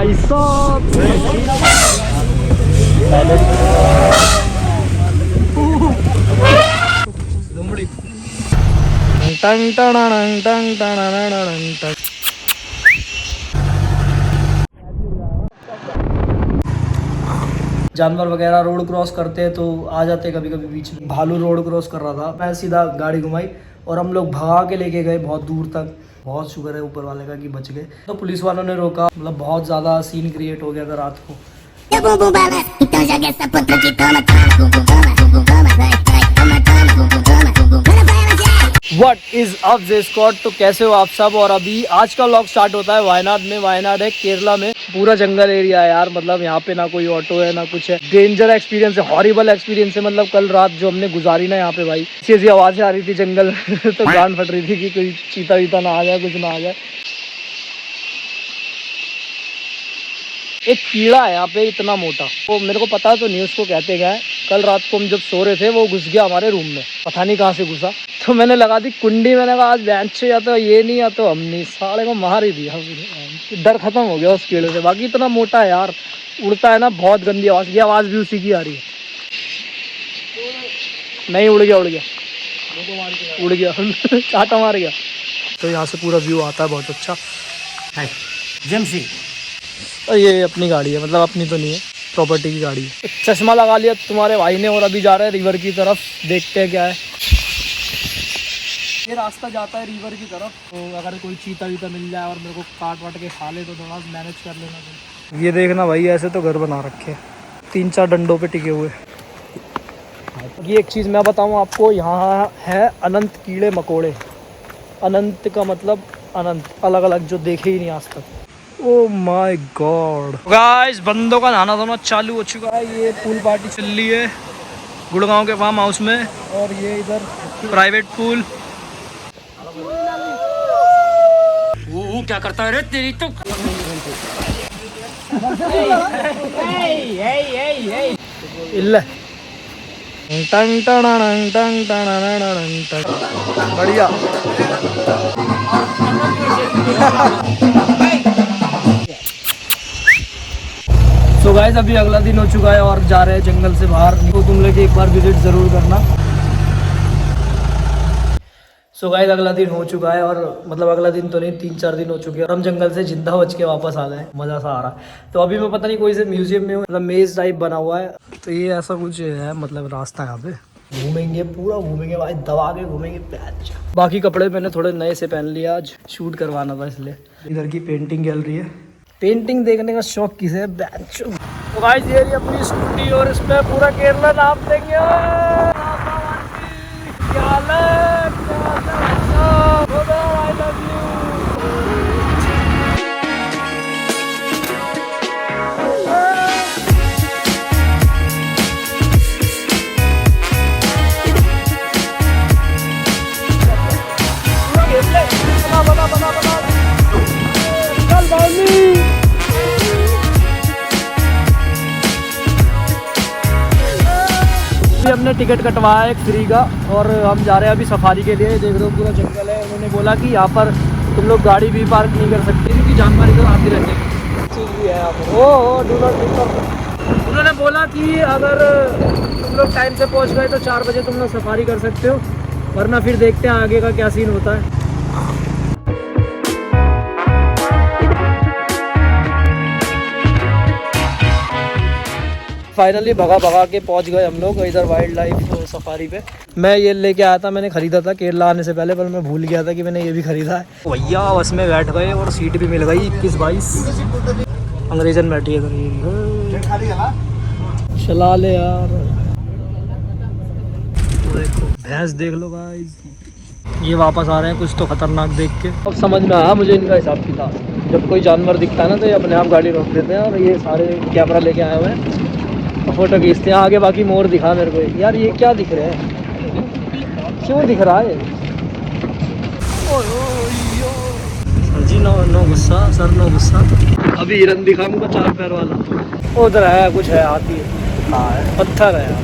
भाई साहब टंग टंग टंग टंग। जानवर वगैरह रोड क्रॉस करते हैं तो आ जाते हैं कभी कभी बीच में। भालू रोड क्रॉस कर रहा था, मैं सीधा गाड़ी घुमाई और हम लोग भगा के लेके गए बहुत दूर तक। बहुत शुक्र है ऊपर वाले का कि बच गए। तो पुलिस वालों ने रोका, मतलब बहुत ज़्यादा सीन क्रिएट हो गया था रात को। What is up स्क्वाड, तो कैसे हो आप सब। और अभी आज का व्लॉग स्टार्ट होता है वायनाड में। वायनाड है केरला में, पूरा जंगल एरिया है यार। मतलब यहाँ पे ना कोई ऑटो है ना कुछ है। डेंजर एक्सपीरियंस है, हॉरिबल एक्सपीरियंस है। मतलब कल रात जो हमने गुजारी ना यहाँ पे भाई, ऐसी आवाज़ें आ रही थी जंगल तो जान फट रही थी कि कोई चीता वीता ना आ जाए, कुछ ना आ जाए। एक कीड़ा है यहाँ पे इतना मोटा, वो मेरे को पता तो नहीं, उसको कहते क्या है। कल रात को हम जब सो रहे थे वो घुस गया हमारे रूम में, पता नहीं कहाँ से घुसा। तो मैंने लगा दी कुंडी, मैंने कहा आज बेंच या तो ये नहीं या तो हम नहीं, साले को मार ही दिया। डर खत्म हो गया उस कीड़े से। बाकी इतना मोटा है यार, उड़ता है ना, बहुत गंदी आवाज़। ये आवाज़ भी उसी की आ रही है। नहीं, उड़ गया उड़ गया चाटा मार गया। तो यहाँ से पूरा व्यू आता है बहुत अच्छा है। जेमसी, और ये अपनी गाड़ी है, मतलब अपनी तो नहीं है, प्रॉपर्टी की गाड़ी है। चश्मा लगा लिया तुम्हारे भाई ने और अभी जा रहे हैं रिवर की तरफ। देखते हैं क्या है। ये रास्ता जाता है रिवर की तरफ, तो अगर कोई चीता वीता मिल जाए और मेरे को काट वाट के खा ले तो थोड़ा मैनेज कर लेना। ये देखना भाई, ऐसे तो घर बना रखे हैं 3-4 डंडों पे टिके हुए। ये एक चीज़ मैं बताऊँ आपको, यहाँ है अनंत कीड़े मकोड़े। अनंत का मतलब अनंत, अलग अलग, जो देखे ही नहीं आज तक। ओह माय गॉड गाइस, बंदों का नहाना धोना चालू हो चुका है। ये पूल पार्टी चल रही है गुड़गांव के फार्म हाउस में, और ये इधर प्राइवेट पूल। वो क्या करता है रे तेरी तो। इल्ले टंग टंग टंग टंग बढ़िया। तो गाइस अभी अगला दिन हो चुका है और जा रहे हैं जंगल से बाहर। तो तुम लोग एक बार विजिट ज़रूर करना। सो गाइस अगला दिन हो चुका है, और मतलब अगला दिन तो नहीं, 3-4 दिन हो चुके हैं और हम जंगल से जिंदा बच के वापस आ गए। मज़ा सा आ रहा है। तो अभी मैं पता नहीं कोई से म्यूजियम में हूँ, मतलब मेज टाइप बना हुआ है। तो ये ऐसा कुछ है, मतलब रास्ता यहाँ पे घूमेंगे, पूरा घूमेंगे भाई, दबा के घूमेंगे पैच। बाकी कपड़े मैंने थोड़े नए से पहन लिए, आज शूट करवाना था इसलिए। इधर की पेंटिंग गैलरी है, पेंटिंग देखने का शौक किसे है बैच। तो गाइस ये रही अपनी स्कूटी और इस पे पूरा केरला नाम देंगे। हमने टिकट कटवाया एक फ्री का, और हम जा रहे हैं अभी सफारी के लिए। देख रहे हो पूरा जंगल है। उन्होंने बोला कि यहाँ पर तुम लोग गाड़ी भी पार्क नहीं कर सकते क्योंकि जानवर इधर आते रहते हैं। चीज़ भी है यहाँ पर। ओ डू नॉट डिस्टर्ब। उन्होंने बोला कि अगर तुम लोग टाइम से पहुँच गए तो 4 बजे तुम लोग सफारी कर सकते हो, वरना फिर देखते हैं आगे का क्या सीन होता है। फाइनली भगा के पहुंच गए हम लोग इधर वाइल्ड लाइफ सफारी पे। मैं ये लेके आया था, मैंने खरीदा था केरला आने से पहले, पर मैं भूल गया था कि मैंने ये भी खरीदा है। भैया बस में बैठ गए और सीट भी मिल गई 21-22। अंग्रेजन बैठी है, चला ले यार। देखो भैंस देख लो गाइस, ये वापस आ रहे हैं कुछ तो खतरनाक देख के। अब समझ में आया मुझे इनका हिसाब किताब। जब कोई जानवर दिखता है ना तो ये अपने आप गाड़ी रोक देते हैं, और ये सारे कैमरा लेके आए हुए हैं, फोटो खींचते हैं आगे। बाकी मोर दिखा मेरे को यार, ये क्या दिख रहे हैं, क्यों दिख रहा है सर जी? नो गुस्सा सर, नो गुस्सा। अभी हिरन दिखा मुझको 4 पैर वाला। उधर है कुछ है, हाथी है, पत्थर है यार।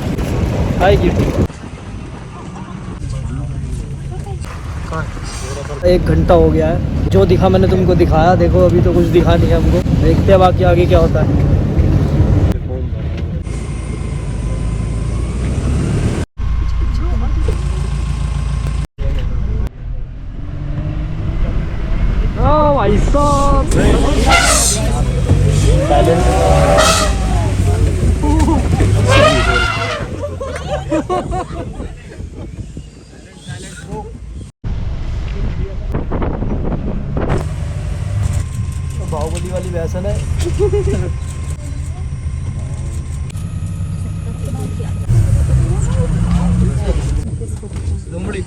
एक घंटा हो गया है जो दिखा मैंने तुमको दिखाया, देखो अभी तो कुछ दिखा नहीं है हमको, देखते हैं बाकी आगे क्या होता है। भाई साहब बाहुबली वाली वैसन है। लोमड़ी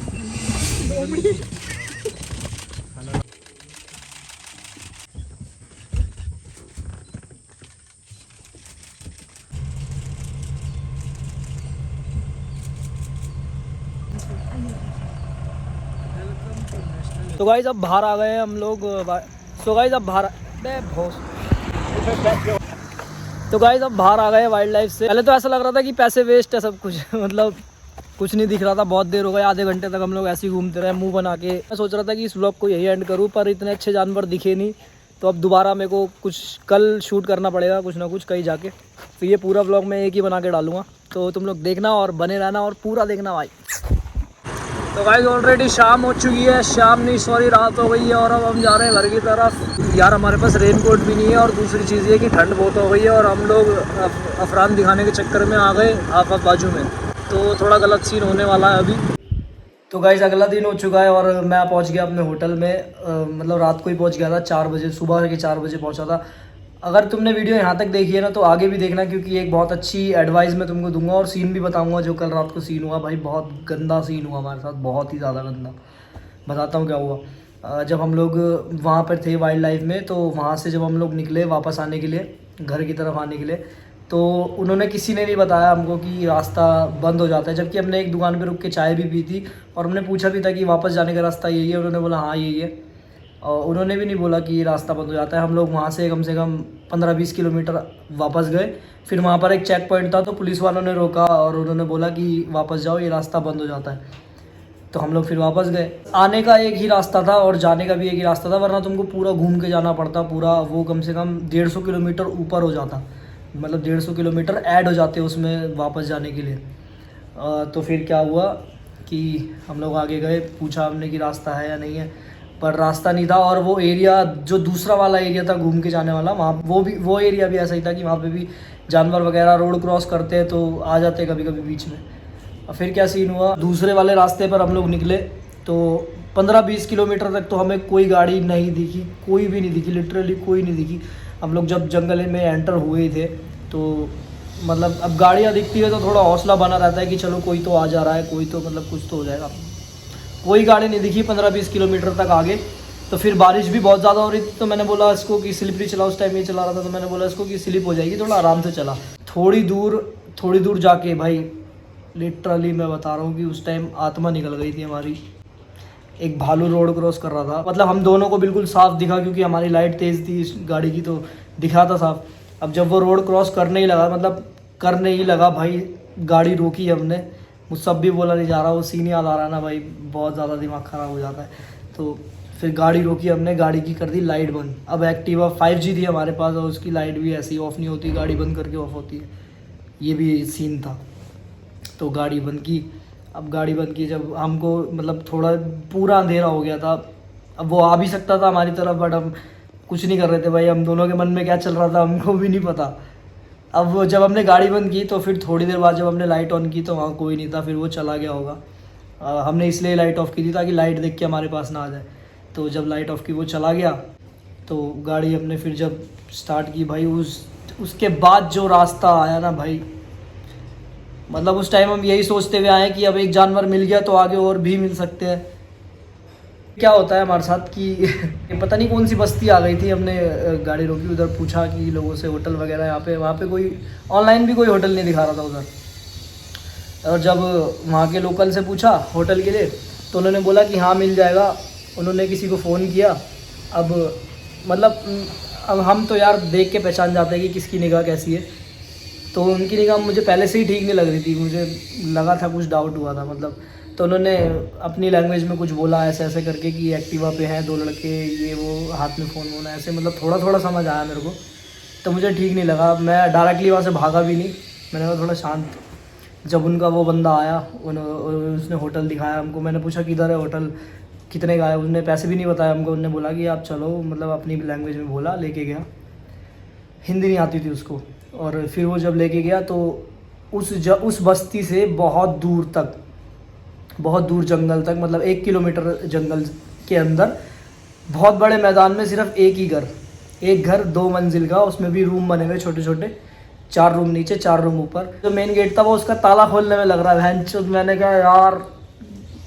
तो गाइस अब बाहर आ गए हैं हम लोग। तो गाइस अब बाहर तो गाइस अब बाहर आ गए वाइल्ड लाइफ से। पहले तो ऐसा लग रहा था कि पैसे वेस्ट है सब कुछ मतलब कुछ नहीं दिख रहा था। बहुत देर हो गई, आधे घंटे तक हम लोग ऐसे ही घूमते रहे मुंह बना के। मैं सोच रहा था कि इस व्लॉग को यही एंड करूँ, पर इतने अच्छे जानवर दिखे नहीं, तो अब दोबारा मेरे को कुछ कल शूट करना पड़ेगा कुछ ना कुछ कहीं जाके। तो ये पूरा व्लॉग मैं एक ही बना के डालूंगा, तो तुम लोग देखना और बने रहना और पूरा देखना भाई। तो गाइस ऑलरेडी शाम हो चुकी है, शाम नहीं सॉरी रात हो गई है, और अब हम जा रहे हैं घर की तरफ। यार हमारे पास रेनकोट भी नहीं है, और दूसरी चीज़ ये कि ठंड बहुत हो गई है, और हम लोग अफरान दिखाने के चक्कर में आ गए आप बाजू में, तो थोड़ा गलत सीन होने वाला है अभी। तो गाइस अगला दिन हो चुका है और मैं पहुंच गया अपने होटल में। मतलब रात को ही पहुंच गया था, 4 बजे, सुबह के 4 बजे पहुंचा था। अगर तुमने वीडियो यहाँ तक देखी है ना, तो आगे भी देखना, क्योंकि एक बहुत अच्छी एडवाइस मैं तुमको दूंगा और सीन भी बताऊंगा जो कल रात को सीन हुआ। भाई बहुत गंदा सीन हुआ हमारे साथ, बहुत ही ज़्यादा गंदा। बताता हूँ क्या हुआ। जब हम लोग वहाँ पर थे वाइल्ड लाइफ में, तो वहाँ से जब हम लोग निकले वापस आने के लिए, घर की तरफ आने के लिए, तो उन्होंने किसी ने नहीं बताया हमको कि रास्ता बंद हो जाता है। जबकि हमने एक दुकान पे रुक के चाय भी पी थी, और हमने पूछा भी था कि वापस जाने का रास्ता यही है। उन्होंने बोला हाँ यही है, और उन्होंने भी नहीं बोला कि रास्ता बंद हो जाता है। हम लोग वहाँ से कम 15-20 किलोमीटर वापस गए। फिर वहाँ पर एक चेक पॉइंट था, तो पुलिस वालों ने रोका और उन्होंने बोला कि वापस जाओ, ये रास्ता बंद हो जाता है। तो हम लोग फिर वापस गए। आने का एक ही रास्ता था और जाने का भी एक ही रास्ता था, वरना तुमको पूरा घूम के जाना पड़ता। पूरा वो कम से कम 150 किलोमीटर ऊपर हो जाता, मतलब 150 किलोमीटर ऐड हो जाते उसमें वापस जाने के लिए। तो फिर क्या हुआ कि हम लोग आगे गए, पूछा हमने कि रास्ता है या नहीं है, पर रास्ता नहीं था। और वो एरिया जो दूसरा वाला एरिया था घूम के जाने वाला, वहाँ वो एरिया भी ऐसा ही था कि वहाँ पे भी जानवर वगैरह रोड क्रॉस करते हैं, तो आ जाते कभी कभी बीच में। और फिर क्या सीन हुआ, दूसरे वाले रास्ते पर हम लोग निकले, तो 15-20 किलोमीटर तक तो हमें कोई गाड़ी नहीं दिखी, कोई भी नहीं दिखी, लिटरली कोई नहीं दिखी। हम लोग जब जंगल में एंटर हुए थे, तो मतलब अब गाड़ियाँ दिखती है तो थोड़ा हौसला बना रहता है कि चलो कोई तो आ जा रहा है, कोई तो मतलब कुछ तो हो जाएगा। कोई गाड़ी नहीं दिखी 15-20 किलोमीटर तक आगे। तो फिर बारिश भी बहुत ज़्यादा हो रही थी, तो मैंने बोला इसको कि स्लिपरी चला। उस टाइम ये चला रहा था, तो मैंने बोला इसको कि स्लिप हो जाएगी, थोड़ा आराम से चला। थोड़ी दूर जाके भाई लिटरली मैं बता रहा हूँ कि उस टाइम आत्मा निकल गई थी हमारी। एक भालू रोड क्रॉस कर रहा था, मतलब हम दोनों को बिल्कुल साफ दिखा, क्योंकि हमारी लाइट तेज़ थी इस गाड़ी की, तो दिखा था साफ। अब जब वो रोड क्रॉस करने ही लगा, मतलब करने ही लगा भाई, गाड़ी रोकी हमने। मुझसे अब भी बोला नहीं जा रहा, वो सीन याद आ रहा है ना भाई, बहुत ज़्यादा दिमाग ख़राब हो जाता है। तो फिर गाड़ी रोकी हमने, गाड़ी की कर दी लाइट बंद। अब एक्टिवा 5G थी हमारे पास, और उसकी लाइट भी ऐसी ऑफ नहीं होती, गाड़ी बंद करके ऑफ होती है, ये भी सीन था। तो गाड़ी बंद की। अब गाड़ी बंद की जब हमको, मतलब थोड़ा पूरा अंधेरा हो गया था। अब वो आ भी सकता था हमारी तरफ, बट हम कुछ नहीं कर रहे थे भाई। हम दोनों के मन में क्या चल रहा था हमको भी नहीं पता। अब वो जब हमने गाड़ी बंद की, तो फिर थोड़ी देर बाद जब हमने लाइट ऑन की, तो वहाँ कोई नहीं था। फिर वो चला गया होगा। हमने इसलिए लाइट ऑफ़ की थी ताकि लाइट देख के हमारे पास ना आ जाए। तो जब लाइट ऑफ़ की वो चला गया, तो गाड़ी हमने फिर जब स्टार्ट की भाई, उसके बाद जो रास्ता आया ना भाई, मतलब उस टाइम हम यही सोचते हुए आए कि अब एक जानवर मिल गया तो आगे और भी मिल सकते हैं। क्या होता है हमारे साथ कि पता नहीं कौन सी बस्ती आ गई थी, हमने गाड़ी रोकी, उधर पूछा कि लोगों से होटल वगैरह यहाँ पे, वहाँ पे कोई ऑनलाइन भी कोई होटल नहीं दिखा रहा था उधर। और जब वहाँ के लोकल से पूछा होटल के लिए, तो उन्होंने बोला कि हाँ मिल जाएगा। उन्होंने किसी को फ़ोन किया। अब मतलब अब हम तो यार देख के पहचान जाते हैं कि किसकी निगाह कैसी है। तो उनकी निगाह मुझे पहले से ही ठीक नहीं लग रही थी, मुझे लगा था कुछ डाउट हुआ था। मतलब तो उन्होंने अपनी लैंग्वेज में कुछ बोला ऐसे ऐसे करके कि एक्टिवा पे हैं 2 लड़के, ये वो, हाथ में फ़ोन वोन ऐसे, मतलब थोड़ा थोड़ा समझ आया मेरे को। तो मुझे ठीक नहीं लगा, मैं डायरेक्टली वहाँ से भागा भी नहीं, मैंने कहा थोड़ा शांत। जब उनका वो बंदा आया, उसने होटल दिखाया हमको, मैंने पूछा किधर है होटल, कितने का है, उसने पैसे भी नहीं बताया हमको। उन्होंने बोला कि आप चलो, मतलब अपनी लैंग्वेज में बोला, लेके गया। हिंदी नहीं आती थी उसको। और फिर वो जब लेके गया तो उस बस्ती से बहुत दूर तक, बहुत दूर जंगल तक, मतलब 1 किलोमीटर जंगल के अंदर बहुत बड़े मैदान में सिर्फ एक घर 2 मंजिल का, उसमें भी रूम बने हुए छोटे छोटे, 4 रूम नीचे 4 रूम ऊपर। जो मेन गेट था वो उसका ताला खोलने में लग रहा है भैंचोद। मैंने कहा यार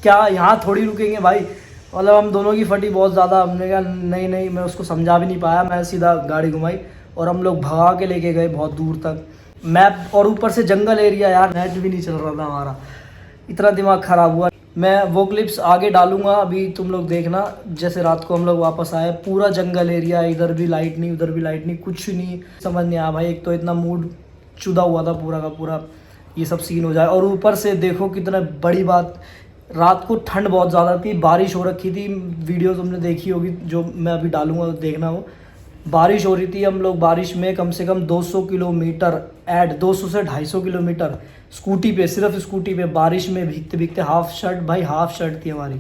क्या यहाँ थोड़ी रुकेंगे भाई, मतलब हम दोनों की फटी बहुत ज़्यादा। हमने कहा नहीं नहीं, मैं उसको समझा भी नहीं पाया, मैं सीधा गाड़ी घुमाई और हम लोग भगा के लेके गए बहुत दूर तक। मैप, और ऊपर से जंगल एरिया यार, नेट भी नहीं चल रहा था हमारा, इतना दिमाग ख़राब हुआ। मैं वो क्लिप्स आगे डालूंगा, अभी तुम लोग देखना। जैसे रात को हम लोग वापस आए, पूरा जंगल एरिया, इधर भी लाइट नहीं उधर भी लाइट नहीं, कुछ नहीं समझ नहीं आया भाई। एक तो इतना मूड चुदा हुआ था पूरा का पूरा, ये सब सीन हो जाए। और ऊपर से देखो कितना बड़ी बात, रात को ठंड बहुत ज़्यादा थी, बारिश हो रखी थी। वीडियो तुमने देखी होगी जो मैं अभी डालूंगा, देखना। वो बारिश हो रही थी, हम लोग बारिश में कम से कम 200 किलोमीटर 200 से 250 किलोमीटर स्कूटी पे, सिर्फ स्कूटी पे, बारिश में भीगते भीगते, हाफ शर्ट भाई, हाफ शर्ट थी हमारी।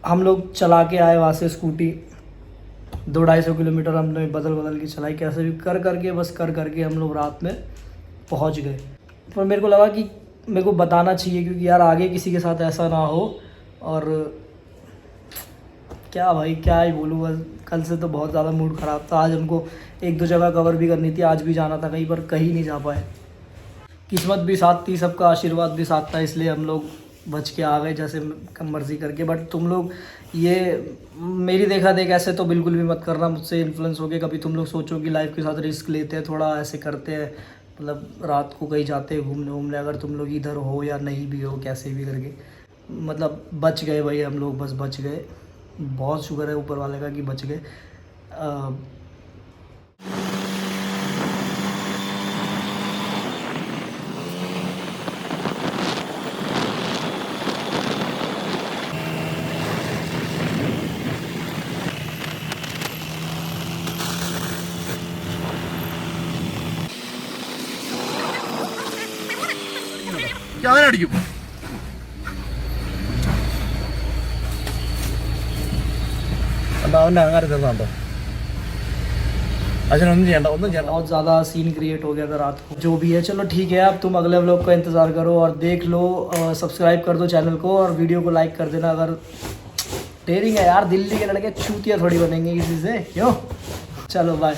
हम लोग चला के आए वहाँ से स्कूटी, 200-250 किलोमीटर हमने बदल के चलाई, कैसे भी कर करके, बस कर करके हम लोग रात में पहुँच गए। पर मेरे को लगा कि मेरे को बताना चाहिए, क्योंकि यार आगे किसी के साथ ऐसा ना हो। और क्या भाई क्या ही बोलूँ, बस कल से तो बहुत ज़्यादा मूड ख़राब था। आज हमको 1-2 जगह कवर भी करनी थी, आज भी जाना था कहीं पर, कहीं नहीं जा पाए। किस्मत भी साथ थी, सबका आशीर्वाद भी साथ था, इसलिए हम लोग बच के आ गए जैसे कम मर्जी करके। बट तुम लोग ये मेरी देखा देख ऐसे तो बिल्कुल भी मत करना, मुझसे इन्फ्लुएंस होके कभी तुम लोग सोचो कि लाइफ के साथ रिस्क लेते हैं, थोड़ा ऐसे करते हैं, मतलब रात को कहीं जाते हैं घूमने। अगर तुम लोग इधर हो या नहीं भी हो, कैसे भी करके, मतलब बच गए भाई हम लोग, बस बच गए। बहुत शुक्र है ऊपर वाले का कि बच गए। അതിനടിക്കും അവൻ്റെ അങ്ങനെ ചെറുതാണ്ടോ बहुत ज़्यादा सीन क्रिएट हो गया था रात को। जो भी है चलो ठीक है, अब तुम अगले व्लॉग का इंतज़ार करो और देख लो। सब्सक्राइब कर दो चैनल को और वीडियो को लाइक कर देना। अगर डेयरिंग है यार, दिल्ली के लड़के चूतिया थोड़ी बनेंगे किसी से, क्यों। चलो बाय।